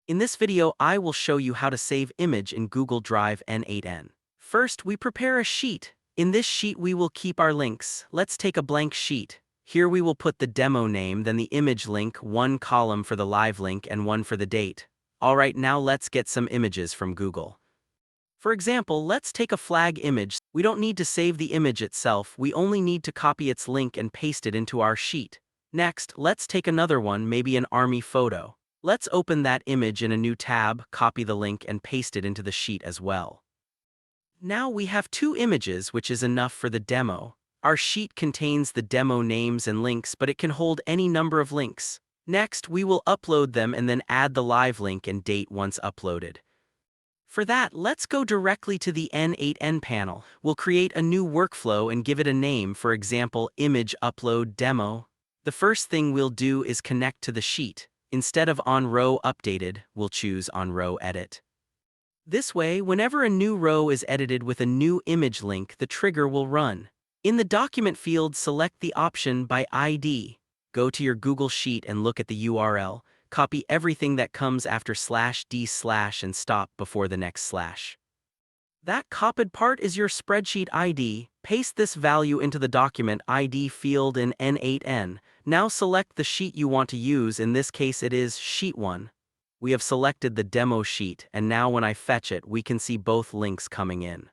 In this video, I will show you how to save image in Google Drive N8N. First, we prepare a sheet. In this sheet, we will keep our links. Let's take a blank sheet. Here we will put the demo name, then the image link, one column for the live link and one for the date. Alright, now let's get some images from Google. For example, let's take a flag image. We don't need to save the image itself, we only need to copy its link and paste it into our sheet. Next, let's take another one, maybe an army photo. Let's open that image in a new tab, copy the link and paste it into the sheet as well. Now we have two images, which is enough for the demo. Our sheet contains the demo names and links, but it can hold any number of links. Next, we will upload them and then add the live link and date once uploaded. For that, let's go directly to the N8N panel. We'll create a new workflow and give it a name, for example, Image Upload Demo. The first thing we'll do is connect to the sheet. Instead of on row updated, we'll choose on row edit. This way, whenever a new row is edited with a new image link, the trigger will run. In the document field, select the option by ID. Go to your Google Sheet and look at the URL. Copy everything that comes after /d/ and stop before the next slash. That copied part is your spreadsheet ID. Paste this value into the document ID field in N8N. Now select the sheet you want to use. In this case, it is Sheet 1. We have selected the demo sheet, and now when I fetch it, we can see both links coming in.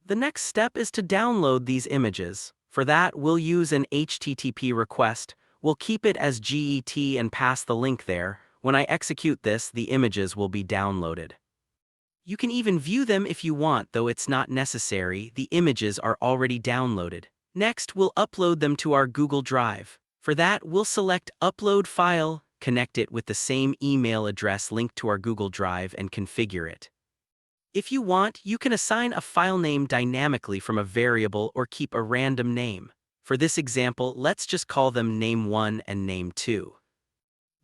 The next step is to download these images. For that, we'll use an HTTP request. We'll keep it as GET and pass the link there. When I execute this, the images will be downloaded. You can even view them if you want, though it's not necessary. The images are already downloaded. Next, we'll upload them to our Google Drive. For that, we'll select Upload File, connect it with the same email address linked to our Google Drive, and configure it. If you want, you can assign a file name dynamically from a variable or keep a random name. For this example, let's just call them Name1 and Name2.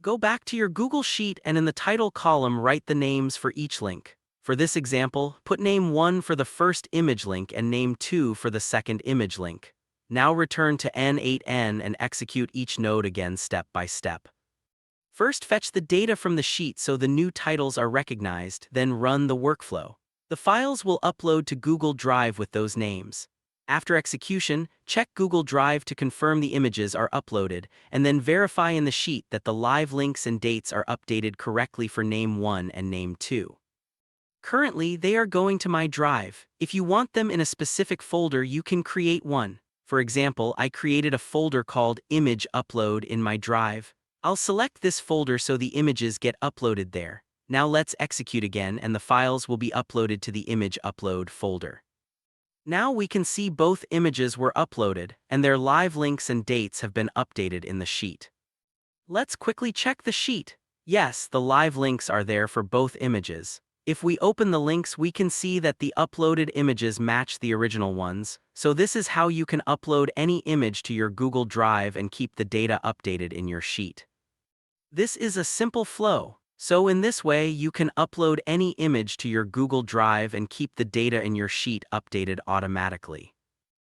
Go back to your Google Sheet and in the title column write the names for each link. For this example, put Name1 for the first image link and Name2 for the second image link. Now return to N8N and execute each node again step by step. First, fetch the data from the sheet so the new titles are recognized, then run the workflow. The files will upload to Google Drive with those names. After execution, check Google Drive to confirm the images are uploaded, and then verify in the sheet that the live links and dates are updated correctly for Name1 and Name2. Currently, they are going to my drive. If you want them in a specific folder, you can create one. For example, I created a folder called Image Upload in my drive. I'll select this folder so the images get uploaded there. Now let's execute again and the files will be uploaded to the Image Upload folder. Now we can see both images were uploaded, and their live links and dates have been updated in the sheet. Let's quickly check the sheet. Yes, the live links are there for both images. If we open the links, we can see that the uploaded images match the original ones. So this is how you can upload any image to your Google Drive and keep the data updated in your sheet. This is a simple flow. So in this way, you can upload any image to your Google Drive and keep the data in your sheet updated automatically.